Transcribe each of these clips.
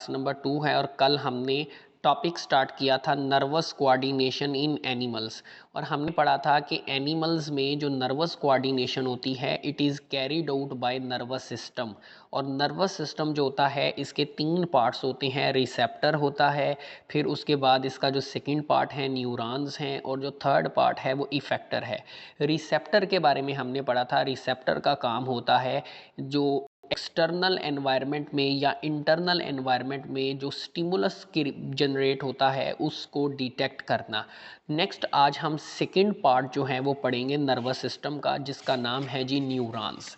Number 2 है और कल हमने टॉपिक स्टार्ट किया था नर्वस कोऑर्डिनेशन इन एनिमल्स। और हमने पढ़ा था कि एनिमल्स में जो नर्वस कोऑर्डिनेशन होती है it is carried out by nervous system. और नर्वस सिस्टम जो होता है इसके 3 पार्ट्स होते हैं। रिसेप्टर होता है, फिर उसके बाद इसका जो सेकंड पार्ट है न्यूरॉन्स हैं, और जो थर्ड पार्ट है वो इफेक्टर है। रिसेप्टर के बारे में हमने पढ़ा था। रिसेप्टर का काम होता है जो एक्सटर्नल एनवायरनमेंट में या इंटरनल एनवायरनमेंट में जो स्टिमुलस जनरेट होता है उसको डिटेक्ट करना। नेक्स्ट आज हम सेकंड पार्ट जो है वो पढ़ेंगे नर्वस सिस्टम का, जिसका नाम है जी न्यूरॉन्स।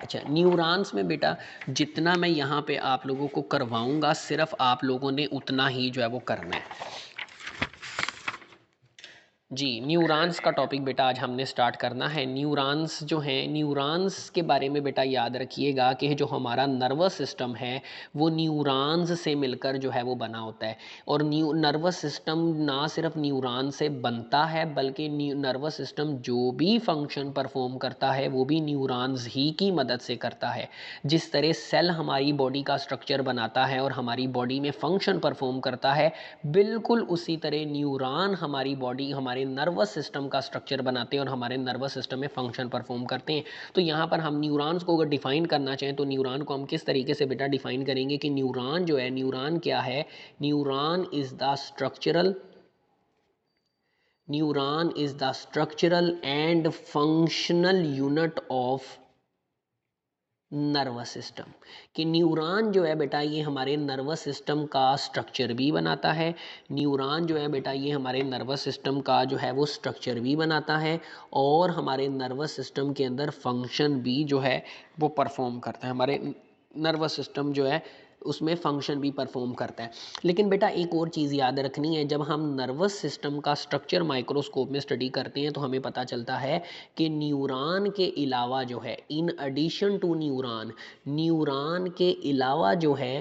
अच्छा, न्यूरॉन्स में बेटा जितना मैं यहाँ पे आप लोगों को करवाऊँगा सिर्फ आप लोगों ने उतना ही जो है वो करना है जी। न्यूरॉन्स का टॉपिक बेटा आज हमने स्टार्ट करना है। न्यूरॉन्स जो हैं, न्यूरॉन्स के बारे में बेटा याद रखिएगा कि जो हमारा नर्वस सिस्टम है वो न्यूरॉन्स से मिलकर जो है वो बना होता है। और नर्वस सिस्टम ना सिर्फ न्यूरॉन से बनता है बल्कि नर्वस सिस्टम जो भी फंक्शन परफॉर्म करता है वो भी न्यूरॉन्स ही की मदद से करता है। जिस तरह सेल हमारी बॉडी का स्ट्रक्चर बनाता है और हमारी बॉडी में फंक्शन परफॉर्म करता है, बिल्कुल उसी तरह न्यूरॉन हमारी बॉडी हमारे नर्वस सिस्टम का स्ट्रक्चर बनाते हैं और हमारे नर्वस सिस्टम में फंक्शन परफॉर्म करते हैं। तो यहाँ पर हम न्यूरॉन्स को अगर डिफाइन करना चाहें तो न्यूरॉन को हम किस तरीके से बेटा डिफाइन करेंगे कि न्यूरॉन जो है, न्यूरॉन क्या है? Neuron is the structural neuron is the structural and functional unit of nervous system. कि न्यूरॉन जो है बेटा ये हमारे नर्वस सिस्टम का स्ट्रक्चर भी बनाता है। न्यूरॉन जो है बेटा ये हमारे नर्वस सिस्टम का जो है वो स्ट्रक्चर भी बनाता है और हमारे नर्वस सिस्टम के अंदर फंक्शन भी जो है वो परफॉर्म करता है। हमारे नर्वस सिस्टम जो है उसमें फंक्शन भी परफॉर्म करता है। लेकिन बेटा एक और चीज़ याद रखनी है, जब हम नर्वस सिस्टम का स्ट्रक्चर माइक्रोस्कोप में स्टडी करते हैं तो हमें पता चलता है कि न्यूरॉन के अलावा जो है, in addition to neuron, neuron के अलावा जो है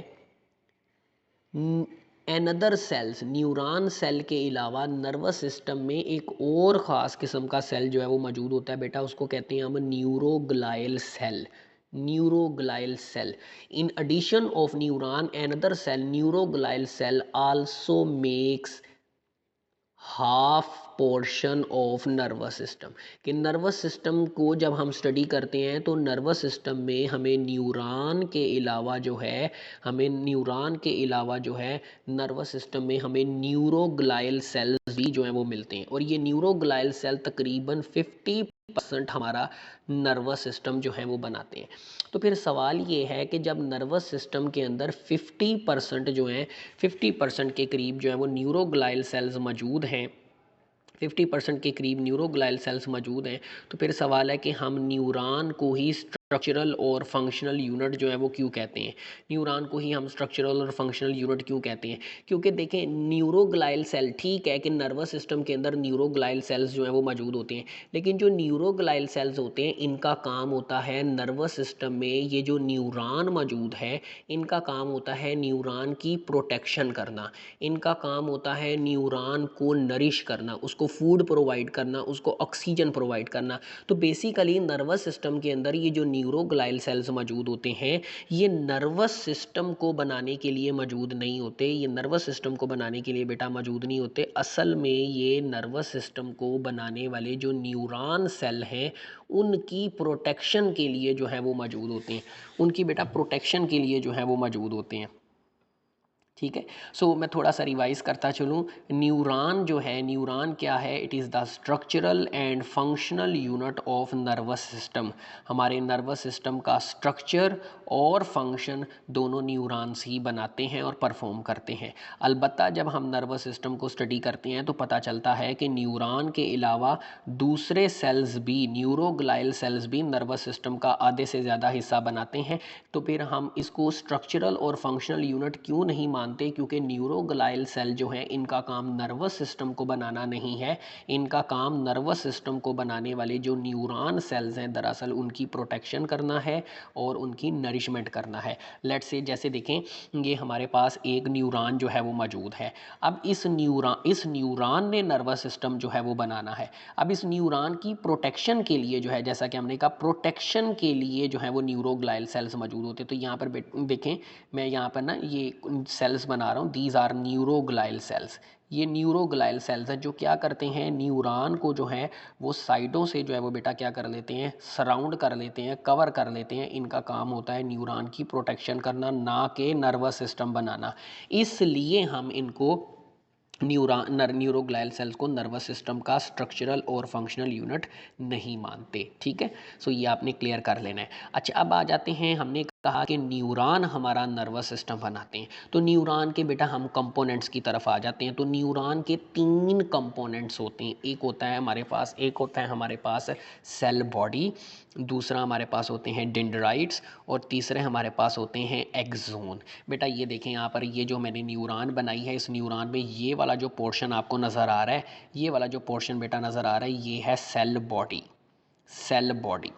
एनदर सेल्स, न्यूरॉन सेल के अलावा नर्वस सिस्टम में एक और ख़ास किस्म का सेल जो है वो मौजूद होता है बेटा, उसको कहते हैं हम neuroglial cell. Neuroglial cell. In addition of neuron another cell, neuroglial cell also makes half portion of nervous system. कि नर्वस सिस्टम को जब हम स्टडी करते हैं तो नर्वस सिस्टम में हमें न्यूरॉन के अलावा जो है, हमें न्यूरॉन के अलावा जो है नर्वस सिस्टम में हमें न्यूरोग्लायल सेल्स भी जो हैं वो मिलते हैं। और ये न्यूरोग्लायल सेल तकरीबन 50% हमारा नर्वस सिस्टम जो है वो बनाते हैं। तो फिर सवाल ये है कि जब नर्वस सिस्टम के अंदर 50% जो हैं, 50% के करीब जो है वो न्यूरोग्लायल सेल्स मौजूद हैं, 50% के करीब न्यूरोग्लायल सेल्स मौजूद हैं, तो फिर सवाल है कि हम न्यूरॉन को ही स्ट्रक्चरल और फंक्शनल यूनिट जो है वो क्यों कहते हैं? न्यूरॉन को ही हम स्ट्रक्चरल और फंक्शनल यूनिट क्यों कहते हैं? क्योंकि देखें, न्यूरोग्लायल सेल, ठीक है कि नर्वस सिस्टम के अंदर न्यूरोग्लायल सेल्स जो हैं वो मौजूद होते हैं, लेकिन जो न्यूरोग्लायल सेल्स होते हैं इनका काम होता है नर्वस सिस्टम में, ये जो न्यूरॉन मौजूद है इनका काम होता है न्यूरॉन की प्रोटेक्शन करना। इनका काम होता है न्यूरॉन को नरिश करना, उसको फूड प्रोवाइड करना, उसको ऑक्सीजन प्रोवाइड करना। तो बेसिकली नर्वस सिस्टम के अंदर ये जो न्यूरोग्लायल सेल्स मौजूद होते हैं ये नर्वस सिस्टम को बनाने के लिए मौजूद नहीं होते। ये नर्वस सिस्टम को बनाने के लिए बेटा मौजूद नहीं होते। असल में ये नर्वस सिस्टम को बनाने वाले जो न्यूरॉन सेल हैं उनकी प्रोटेक्शन के लिए जो है वो मौजूद होते हैं। उनकी बेटा प्रोटेक्शन के लिए जो है वो मौजूद होते हैं। ठीक है। सो मैं थोड़ा सा रिवाइज करता चलूँ। न्यूरॉन जो है, न्यूरॉन क्या है? It is the structural and functional unit of nervous system. हमारे नर्वस सिस्टम का स्ट्रक्चर और फंक्शन दोनों न्यूरॉन्स ही बनाते हैं और परफॉर्म करते हैं। अलबत्ता जब हम नर्वस सिस्टम को स्टडी करते हैं तो पता चलता है कि न्यूरॉन के अलावा दूसरे सेल्स भी, न्यूरोग्लायल सेल्स भी नर्वस सिस्टम का आधे से ज़्यादा हिस्सा बनाते हैं। तो फिर हम इसको स्ट्रक्चरल और फंक्शनल यूनिट क्यों नहीं मानते, क्योंकि न्यूरोग्लाइल सेल जो है इनका काम नर्वस सिस्टम को बनाना नहीं है, इनका काम नर्वस सिस्टम को बनाने वाले जो न्यूरॉन सेल्स हैं दरअसल उनकी प्रोटेक्शन करना है और उनकी नरिशमेंट करना है। लेट्स से जैसे देखें ये हमारे पास एक न्यूरॉन जो है वो मौजूद है। अब इस न्यूरॉन ने नर्वस सिस्टम जो है वो बनाना है। अब इस न्यूरॉन की प्रोटेक्शन के लिए जो है, जैसा कि हमने कहा, प्रोटेक्शन के लिए जो है वो न्यूरोग्लाइल सेल्स मौजूद होते हैं। तो यहाँ पर देखें, मैं यहाँ पर ना ये सेल्स बना रहा हूँ, दीज आर न्यूरोग्लाइल सेल्स। ये न्यूरोग्लाइल सेल्स हैं जो क्या करते हैं, न्यूरॉन को जो है वो साइडों से जो है वो बेटा क्या कर लेते हैं, सराउंड कर लेते हैं, कवर कर लेते हैं। इनका काम होता है न्यूरॉन की प्रोटेक्शन करना, ना कि नर्वस सिस्टम बनाना। इसलिए हम इनको न्यूरोग्लाइल सेल्स को नर्वस सिस्टम का स्ट्रक्चरल और फंक्शनल यूनिट नहीं मानते। ठीक है, सो ये आपने क्लियर कर लेना है। अच्छा, अब आ जाते हैं, हमने कहा कि न्यूरॉन हमारा नर्वस सिस्टम बनाते हैं, तो न्यूरॉन के बेटा हम कंपोनेंट्स की तरफ आ जाते हैं। तो न्यूरॉन के 3 कंपोनेंट्स होते हैं। एक होता है हमारे पास सेल बॉडी, दूसरा हमारे पास होते हैं डेंड्राइट्स, और तीसरे हमारे पास होते हैं एक्सोन। बेटा ये देखें यहाँ पर, ये जो मैंने न्यूरॉन बनाई है, इस न्यूरॉन में ये वाला जो पोर्शन आपको नज़र आ रहा है, ये वाला जो पोर्शन बेटा नज़र आ रहा है, ये है cell body. Cell body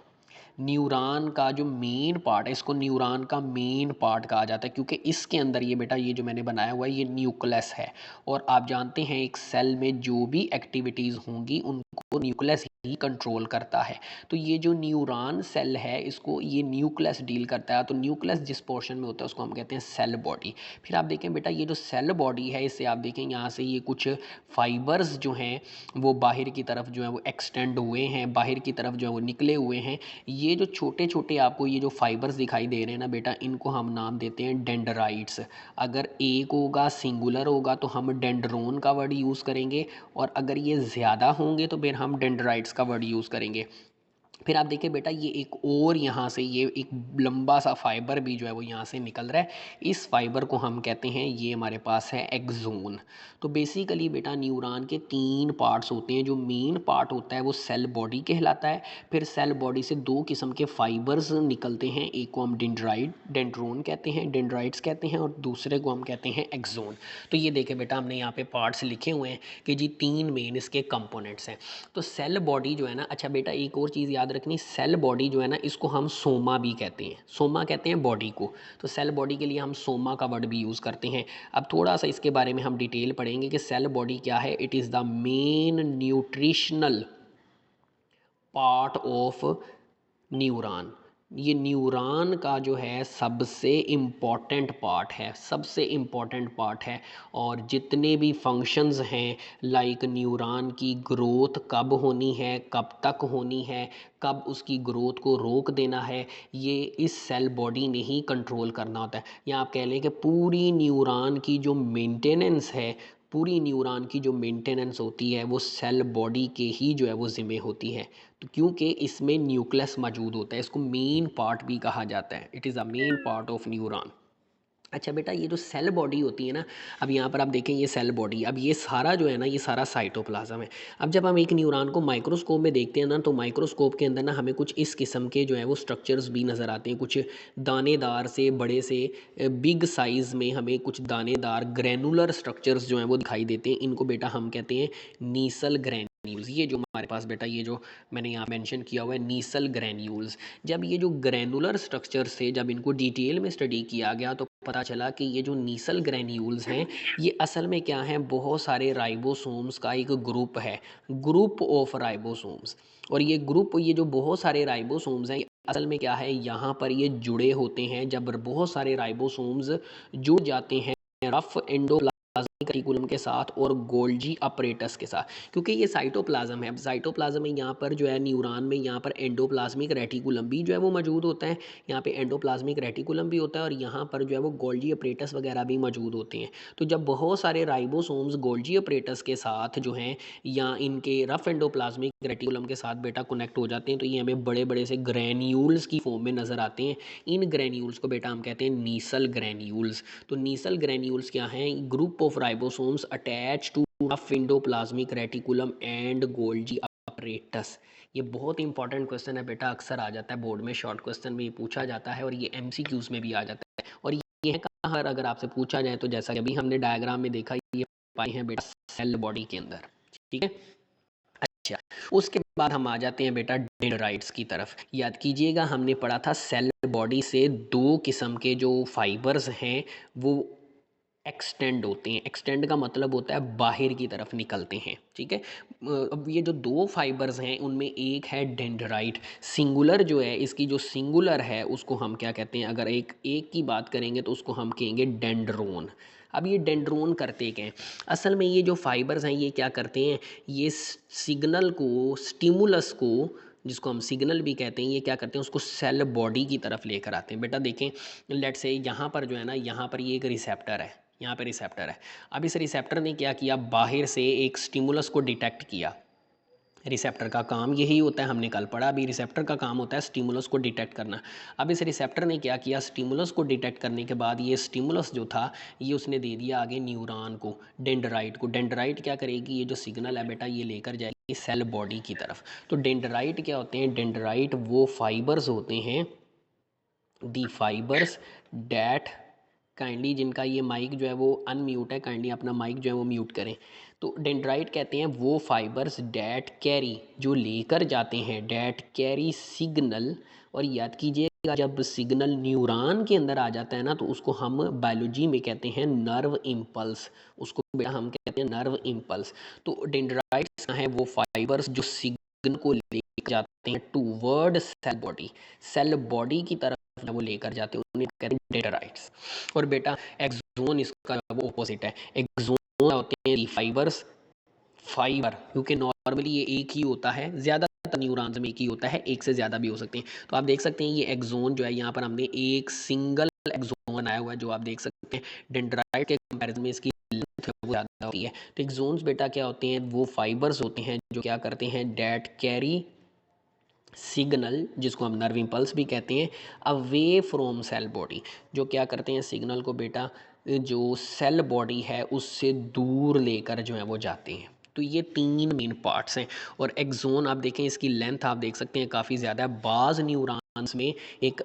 neuron का जो मेन पार्ट है, इसको न्यूरॉन का मेन पार्ट कहा जाता है, क्योंकि इसके अंदर ये बेटा ये जो मैंने बनाया हुआ है ये न्यूक्लियस है। और आप जानते हैं एक सेल में जो भी एक्टिविटीज़ होंगी उनको न्यूक्लियस ही कंट्रोल करता है। तो ये जो न्यूरॉन सेल है इसको ये न्यूक्लियस डील करता है। तो न्यूक्लियस जिस पोर्शन में होता है उसको हम कहते हैं सेल बॉडी। फिर आप देखें बेटा, ये जो सेल बॉडी है, इससे आप देखें यहाँ से ये कुछ फाइबर्स जो हैं वो बाहर की तरफ जो है वो एक्सटेंड हुए हैं, बाहर की तरफ जो है वो निकले हुए हैं। ये जो छोटे छोटे आपको ये जो फाइबर्स दिखाई दे रहे हैं ना बेटा, इनको हम नाम देते हैं डेंड्राइट्स। अगर एक होगा, सिंगुलर होगा, तो हम डेंड्रोन का वर्ड यूज़ करेंगे, और अगर ये ज़्यादा होंगे तो फिर हम डेंड्राइट्स का वर्ड यूज़ करेंगे। फिर आप देखिए बेटा, ये एक और यहाँ से ये एक लंबा सा फाइबर भी जो है वो यहाँ से निकल रहा है। इस फाइबर को हम कहते हैं, ये हमारे पास है एक्सोन। तो बेसिकली बेटा न्यूरॉन के 3 पार्ट्स होते हैं। जो मेन पार्ट होता है वो सेल बॉडी कहलाता है। फिर सेल बॉडी से 2 किस्म के फाइबर्स निकलते हैं, एक को हम डेंड्रोन कहते हैं, डेंड्राइट्स कहते हैं, और दूसरे को हम कहते हैं एक्सोन। तो ये देखें बेटा, हमने यहाँ पे पार्ट्स लिखे हुए हैं कि जी 3 मेन इसके कंपोनेंट्स हैं। तो सेल बॉडी जो है ना, अच्छा बेटा एक और चीज़ याद रखनी, सेल बॉडी जो है ना इसको हम सोमा भी कहते हैं। सोमा कहते हैं बॉडी को। तो सेल बॉडी के लिए हम सोमा का वर्ड भी यूज़ करते हैं। अब थोड़ा सा इसके बारे में हम डिटेल पढ़ेंगे कि सेल बॉडी क्या है। It is the main nutritional part of neuron. ये न्यूरॉन का जो है सबसे इम्पॉर्टेंट पार्ट है, सबसे इम्पॉर्टेंट पार्ट है। और जितने भी फंक्शंस हैं, लाइक न्यूरॉन की ग्रोथ कब होनी है, कब तक होनी है, कब उसकी ग्रोथ को रोक देना है, ये इस सेल बॉडी ने ही कंट्रोल करना होता है। या आप कह लें कि पूरी न्यूरॉन की जो मेंटेनेंस है, पूरी न्यूरॉन की जो मेंटेनेंस होती है वो सेल बॉडी के ही जो है वो ज़िम्मे होती है। तो क्योंकि इसमें न्यूक्लियस मौजूद होता है, इसको मेन पार्ट भी कहा जाता है। It is a main part of neuron. अच्छा बेटा, ये जो सेल बॉडी होती है ना, अब यहाँ पर आप देखें ये सेल बॉडी, अब ये सारा जो है ना ये सारा साइटोप्लाज्म है। अब जब हम एक न्यूरॉन को माइक्रोस्कोप में देखते हैं ना, तो माइक्रोस्कोप के अंदर ना हमें कुछ इस किस्म के जो है वो स्ट्रक्चर्स भी नज़र आते हैं। कुछ दानेदार से बड़े से बिग साइज़ में हमें कुछ दानेदार ग्रैनुलर स्ट्रक्चर्स जो हैं वो दिखाई देते हैं। इनको बेटा हम कहते हैं नीसल ग्रैन्यूल्स। ये जो हमारे पास बेटा ये जो मैंने यहाँ मेंशन किया हुआ है नीसल ग्रैन्यूल्स। जब ये जो ग्रैनुलर स्ट्रक्चर्स थे, जब इनको डिटेल में स्टडी किया गया तो पता चला कि ये जो नीसल ग्रैन्यूल्स हैं ये असल में क्या हैं, बहुत सारे राइबोसोम्स का एक ग्रुप है, ग्रुप ऑफ राइबोसोम्स। और ये ग्रुप, ये जो बहुत सारे राइबोसोम्स हैं, असल में क्या है, यहाँ पर ये जुड़े होते हैं। जब बहुत सारे राइबोसोम्स जुड़ जाते हैं रफ एंडोप्लाज्मिक रेटिकुलम के साथ और गोल्जी अपरेटस के साथ, क्योंकि ये साइटोप्लाज्म है। अब साइटोप्लाज्म में यहाँ पर जो है न्यूरॉन में यहाँ पर एंडोप्लाज्मिक रेटिकुलम भी जो है वो मौजूद होता है। यहाँ पे एंडोप्लाज्मिक रेटिकुलम भी होता है और यहाँ पर जो है वो गोल्जी अपरेटस वगैरह भी मौजूद होते हैं। तो जब बहुत सारे राइबोसोम्स गोल्जी अपरेटस के साथ जो हैं या इनके रफ एंडोप्लाज्मिक रेटिकुलम के साथ बेटा कनेक्ट हो जाते हैं, तो ये हमें बड़े बड़े से ग्रैन्यूल्स की फॉर्म में नज़र आते हैं। इन ग्रैन्यूल्स को बेटा हम कहते हैं नीसल ग्रैन्यूल्स। तो नीसल ग्रैन्यूल्स क्या हैं, group of ribosomes attach to rough endoplasmic reticulum and Golgi apparatus. ये बहुत इंपॉर्टेंट क्वेश्चन है बेटा, अक्सर आ जाता है बोर्ड में, शॉर्ट क्वेश्चन में ये पूछा जाता है और ये एमसीक्यूज में भी आ जाता है। और ये है पर अगर आपसे पूछा जाए तो जैसा कि अभी हमने डायग्राम में देखा, ये पाए हैं बेटा सेल बॉडी के अंदर, ठीक है। अच्छा, उसके बाद हम आ जाते हैं बेटा डेंड्राइट्स की तरफ। याद कीजिएगा हमने पढ़ा था सेल बॉडी से दो किस्म के जो फाइबर्स हैं वो एक्सटेंड होते हैं। एक्सटेंड का मतलब होता है बाहर की तरफ निकलते हैं, ठीक है। अब ये जो दो फाइबर्स हैं उनमें एक है डेंड्राइट, सिंगुलर जो है, इसकी जो सिंगुलर है उसको हम क्या कहते हैं, अगर एक एक की बात करेंगे तो उसको हम कहेंगे डेंड्रोन। अब ये डेंड्रोन करते क्या हैं, असल में ये जो फाइबर्स हैं ये क्या करते हैं, ये सिग्नल को, स्टिमुलस को, जिसको हम सिग्नल भी कहते हैं, ये क्या करते हैं उसको सेल बॉडी की तरफ लेकर आते हैं। बेटा देखें, लेट से यहाँ पर जो है ना, यहाँ पर ये एक रिसेप्टर है, यहाँ पे रिसेप्टर है। अब इस रिसेप्टर ने क्या किया, बाहर से एक स्टिमुलस को डिटेक्ट किया। रिसेप्टर का काम यही होता है, हमने कल पढ़ा। अभी रिसेप्टर का काम होता है स्टिमुलस को डिटेक्ट करना। अब इस रिसेप्टर ने क्या किया, स्टिमुलस को डिटेक्ट करने के बाद ये स्टिमुलस जो था ये उसने दे दिया आगे न्यूरॉन को, डेंड्राइट को। डेंड्राइट क्या करेगी, ये जो सिग्नल है बेटा ये लेकर जाएगी सेल बॉडी की तरफ। तो डेंड्राइट क्या होते हैं, डेंड्राइट वो फाइबर्स होते हैं, दी फाइबर्स डैट, काइंडली जिनका ये माइक जो है वो अनम्यूट है, काइंडली अपना माइक जो है वो म्यूट करें। तो डेंड्राइट कहते हैं वो फाइबर्स डैट कैरी, जो लेकर जाते हैं, डैट कैरी सिग्नल। और याद कीजिएगा जब सिग्नल न्यूरॉन के अंदर आ जाता है ना तो उसको हम बायोलॉजी में कहते हैं नर्व इम्पल्स, उसको बेटा हम कहते हैं नर्व इम्पल्स। तो डेंड्राइट्स है वो फाइबर्स जो सिग्नल को लेकर जाते हैं toward cell body, cell body की तरफ वो लेकर जाते हैं, उन्हें कहते हैं डेंड्राइट्स। और बेटा एक्सोन इसका वो ऑपोजिट है। एक्सोन होते हैं फाइबर्स, फाइबर, क्योंकि नॉर्मली ये एक ही होता है, ज़्यादातर न्यूरॉन्स में एक ही होता है, एक से ज़्यादा भी हो सकते हैं। तो आप देख सकते हैं ये एक्सोन जो है, यहाँ पर हमने एक सिंगल एक्सोन बनाया हुआ है, जो आप देख सकते हैं डेंड्राइट के कंपैरिजन में इसकी लेंथ वो ज़्यादा होती है। तो एक्सोन्स बेटा क्या होते हैं, वो फाइबर्स होते हैं जो क्या करते हैं, डैट कैरी सिग्नल, जिसको हम नर्व इम्पल्स भी कहते हैं, अवे फ्रॉम सेल बॉडी, जो क्या करते हैं सिग्नल को बेटा जो सेल बॉडी है उससे दूर लेकर जो है वो जाते हैं। तो ये तीन मेन पार्ट्स हैं। और एक्सोन आप देखें, इसकी लेंथ आप देख सकते हैं काफ़ी ज़्यादा है। बाज़ न्यूरॉन्स में एक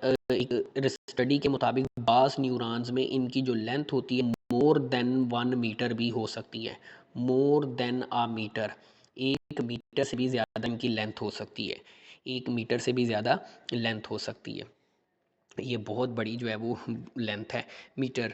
स्टडी के मुताबिक बाज़ न्यूरॉन्स में इनकी जो लेंथ होती है मोर देन 1 मीटर भी हो सकती है, मोर देन अ मीटर, 1 मीटर से भी ज़्यादा इनकी लेंथ हो सकती है, 1 मीटर से भी ज़्यादा लेंथ हो सकती है। ये बहुत बड़ी जो है वो लेंथ है, मीटर।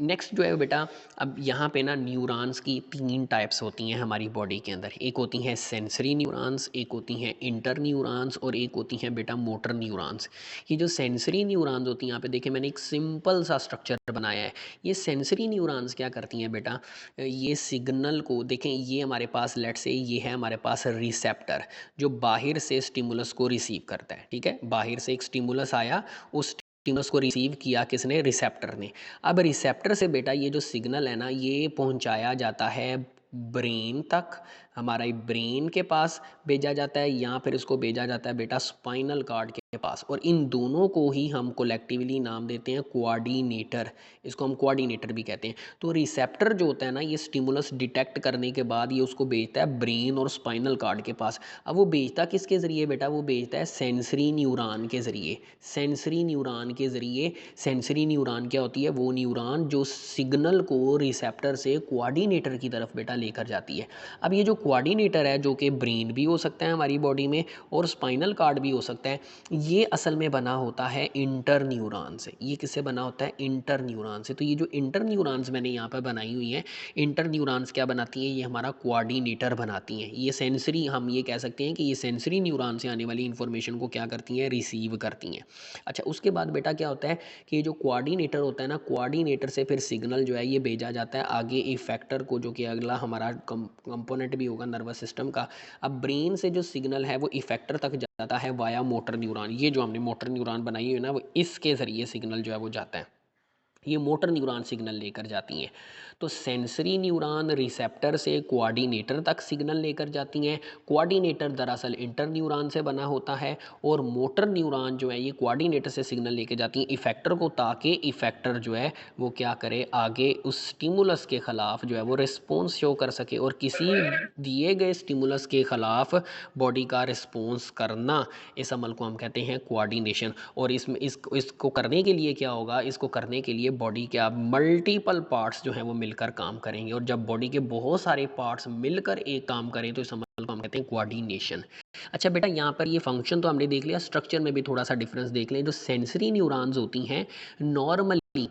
नेक्स्ट जो है बेटा, अब यहाँ पे ना न्यूरॉन्स की तीन टाइप्स होती हैं हमारी बॉडी के अंदर। एक होती हैं सेंसरी न्यूरॉन्स, एक होती हैं इंटर न्यूरॉन्स, और एक होती हैं बेटा मोटर न्यूरॉन्स। ये जो सेंसरी न्यूरॉन्स होती हैं, यहाँ पे देखिए मैंने एक सिंपल सा स्ट्रक्चर बनाया है। ये सेंसरी न्यूरॉन्स क्या करती हैं बेटा, ये सिग्नल को देखें, ये हमारे पास लेट से ये है हमारे पास रिसेप्टर, जो बाहर से स्टिमुलस को रिसीव करता है, ठीक है। बाहर से एक स्टिमुलस आया, उस स्टिमुलस को रिसीव किया किसने, रिसेप्टर ने। अब रिसेप्टर से बेटा ये जो सिग्नल है ना ये पहुंचाया जाता है ब्रेन तक, हमारा ब्रेन के पास भेजा जाता है, या फिर इसको भेजा जाता है बेटा स्पाइनल कार्ड के पास। और इन दोनों को ही हम कोलेक्टिवली नाम देते हैं कोऑर्डिनेटर, इसको हम कोऑर्डिनेटर भी कहते हैं। तो रिसेप्टर जो होता है ना, ये स्टिमुलस डिटेक्ट करने के बाद ये उसको भेजता है ब्रेन और स्पाइनल कार्ड के पास। अब वो भेजता किसके ज़रिए बेटा, वो भेजता है सेंसरी न्यूरॉन के ज़रिए, सेंसरी न्यूरॉन के ज़रिए। सेंसरी न्यूरॉन क्या होती है, वो न्यूरॉन जो सिग्नल को रिसेप्टर से कोऑर्डिनेटर की तरफ बेटा लेकर जाती है। अब ये जो कोऑर्डिनेटर है, जो कि ब्रेन भी हो सकता है हमारी बॉडी में और स्पाइनल कार्ड भी हो सकता है, ये असल में बना होता है इंटर न्यूरॉन से। ये किससे बना होता है, इंटर न्यूरॉन से। तो ये जो इंटर न्यूरॉन्स मैंने यहाँ पर बनाई हुई हैं, इंटर न्यूरॉन्स क्या बनाती हैं, ये हमारा कोऑर्डिनेटर बनाती हैं। ये सेंसरी, हम ये कह सकते हैं कि ये सेंसरी न्यूरॉन से आने वाली इन्फॉर्मेशन को क्या करती हैं, रिसीव करती हैं। अच्छा, उसके बाद बेटा क्या होता है कि ये जो कोऑर्डिनेटर होता है ना, कोऑर्डिनेटर से फिर सिग्नल जो है ये भेजा जाता है आगे इफेक्टर को, जो कि अगला हमारा कंपोनेंट भी होगा नर्वस सिस्टम का। अब ब्रेन से जो सिग्नल है वो इफेक्टर तक जाता है वाया मोटर न्यूरॉन। ये जो हमने मोटर न्यूरॉन बनाई है ना, वो इसके ज़रिए सिग्नल जो है वो जाता है, ये मोटर न्यूरॉन सिग्नल लेकर जाती हैं। तो सेंसरी न्यूरॉन रिसेप्टर से कोऑर्डिनेटर तक सिग्नल लेकर जाती हैं। कोऑर्डिनेटर दरअसल इंटर न्यूरॉन से बना होता है, और मोटर न्यूरॉन जो है ये कोऑर्डिनेटर से सिग्नल लेकर जाती हैं इफेक्टर को, ताकि इफेक्टर जो है वो क्या करे, आगे उस स्टिमुलस के ख़िलाफ़ जो है वो रिस्पॉन्स शो कर सके। और किसी दिए गए स्टिमुलस के ख़िलाफ़ बॉडी का रिस्पॉन्स करना, इस अमल को हम कहते हैं कोऑर्डिनेशन। और इसमें इसको करने के लिए क्या होगा, इसको करने के लिए ये बॉडी के आप मल्टीपल पार्ट्स जो हैं वो मिलकर काम करेंगे, और जब बॉडी के बहुत सारे पार्ट्स मिलकर एक काम करें तो इस अमल को हम कहते हैं कोऑर्डिनेशन। अच्छा बेटा, यहाँ पर ये फंक्शन तो हमने देख लिया, स्ट्रक्चर में भी थोड़ा सा डिफरेंस देख लें। जो सेंसरी न्यूरॉन्स होती हैं, नॉर्मली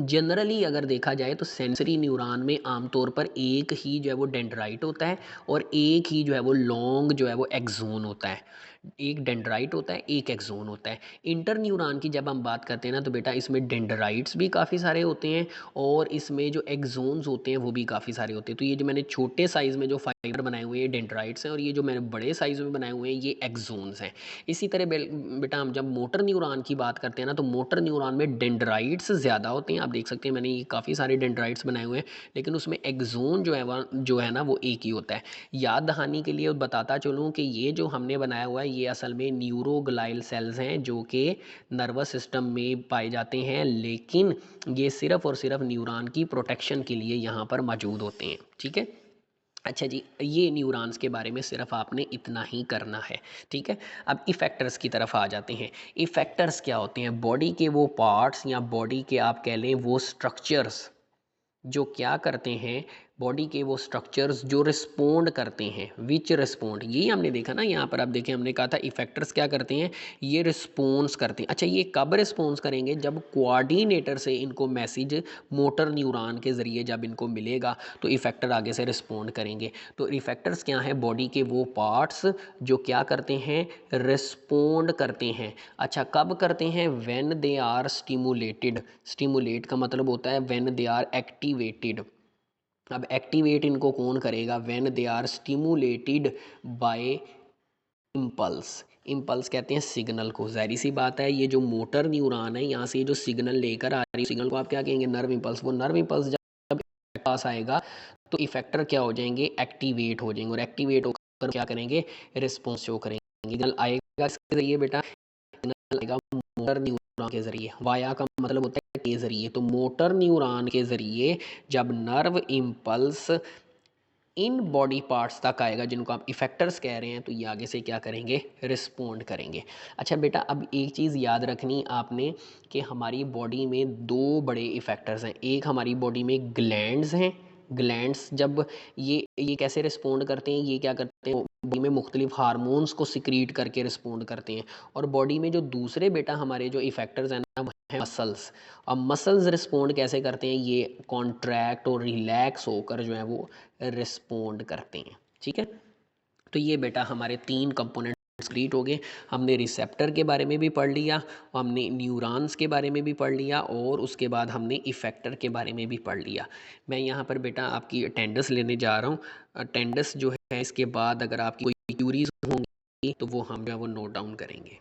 जनरली अगर देखा जाए तो सेंसरी न्यूरॉन में आमतौर पर एक ही जो है वो डेंड्राइट होता है, और एक ही जो है वो लॉन्ग जो है वो एक्सोन होता है। एक डेंड्राइट होता है, एक एक्सोन होता है। इंटर न्यूरॉन की जब हम बात करते हैं ना, तो बेटा इसमें डेंड्राइट्स भी काफ़ी सारे होते हैं, और इसमें जो एक्सोन्स होते हैं वो भी काफ़ी सारे होते हैं। तो ये जो मैंने छोटे साइज़ में जो फाइबर बनाए हुए हैं ये डेंड्राइट्स हैं, और ये जो मैंने बड़े साइज़ में बनाए हुए हैं ये एक्सोन्स हैं। इसी तरह बेटा हम जब मोटर न्यूरॉन की बात करते हैं ना, तो मोटर न्यूरॉन में डेंड्राइट्स ज़्यादा होते हैं। आप देख सकते हैं मैंने ये काफ़ी सारे डेंड्राइट्स बनाए हुए हैं, लेकिन उसमें एक्सोन जो है ना वो एक ही होता है। याद दहानी के लिए बताता चलूँ कि ये जो हमने बनाया हुआ है ये असल में न्यूरोग्लाइल सेल्स हैं, जो कि नर्वस सिस्टम में पाए जाते हैं, लेकिन ये सिर्फ और सिर्फ न्यूरॉन की प्रोटेक्शन के लिए यहाँ पर मौजूद होते हैं। ठीक है। अच्छा जी, ये न्यूरॉन्स के बारे में सिर्फ आपने इतना ही करना है। ठीक है। अब इफ़ेक्टर्स की तरफ आ जाते हैं। इफ़ेक्टर्स क्या होते हैं? बॉडी के वो पार्ट्स या बॉडी के आप कह लें वो स्ट्रक्चर्स जो क्या करते हैं, बॉडी के वो स्ट्रक्चर्स जो रिस्पोंड करते हैं, विच रिस्पोंड, यही हमने देखा ना। यहाँ पर आप देखें, हमने कहा था इफेक्टर्स क्या करते हैं, ये रिस्पॉन्स करते हैं। अच्छा, ये कब रिस्पॉन्स करेंगे? जब कोऑर्डिनेटर से इनको मैसेज मोटर न्यूरॉन के ज़रिए जब इनको मिलेगा तो इफेक्टर आगे से रिस्पॉन्ड करेंगे। तो इफेक्टर्स क्या हैं? बॉडी के वो पार्ट्स जो क्या करते हैं, रिस्पॉन्ड करते हैं। अच्छा, कब करते हैं? When they are stimulated. Stimulate का मतलब होता है व्हेन दे आर एक्टिवेटेड। अब एक्टिवेट इनको कौन करेगा? When they are stimulated by impulse. Impulse कहते हैं सिग्नल को। जाहिर सी बात है, ये जो मोटर न्यूरॉन है यहाँ से ये जो सिग्नल लेकर आ रही है, सिग्नल को आप क्या कहेंगे? Nerve impulse. वो नर्व इम्पल्स जब पास आएगा तो इफेक्टर क्या हो जाएंगे? एक्टिवेट हो जाएंगे, और एक्टिवेट होकर क्या करेंगे? रिस्पॉन्स शो करेंगे। सिग्नल आएगा किसके जरिए बेटा? सिग्नल आएगा मोटर न्यूरॉन के जरिए। वाया का मतलब होता है के जरिए, तो मोटर न्यूरॉन के जरिए जब nerve impulse in body parts तक आएगा जिनको आप इफेक्टर्स कह रहे हैं, तो ये आगे से क्या करेंगे? रिस्पोंड करेंगे। अच्छा बेटा, अब एक चीज़ याद रखनी आपने कि हमारी बॉडी में दो बड़े इफेक्टर्स हैं। एक हमारी बॉडी में ग्लैंड्स हैं। ग्लैंड्स जब ये कैसे रिस्पोंड करते हैं? ये क्या करते हैं? बॉडी में मुख्तलिफ हार्मोन्स को सिक्रीट करके रिस्पोंड करते हैं। और बॉडी में जो दूसरे बेटा हमारे जो इफेक्टर्स हैं ना, वो हैं मसल्स। अब मसल्स रिस्पोंड कैसे करते हैं? ये कॉन्ट्रैक्ट और रिलैक्स होकर जो है वो रिस्पोंड करते हैं। ठीक है। तो ये बेटा हमारे तीन कंपोनेंट कंप्लीट हो गए। हमने रिसेप्टर के बारे में भी पढ़ लिया, हमने न्यूरॉन्स के बारे में भी पढ़ लिया, और उसके बाद हमने इफेक्टर के बारे में भी पढ़ लिया। मैं यहाँ पर बेटा आपकी अटेंडेंस लेने जा रहा हूँ। अटेंडेंस जो है इसके बाद अगर आपकी कोई क्यूरीज होंगी तो वो हम जो है वो नोट डाउन करेंगे।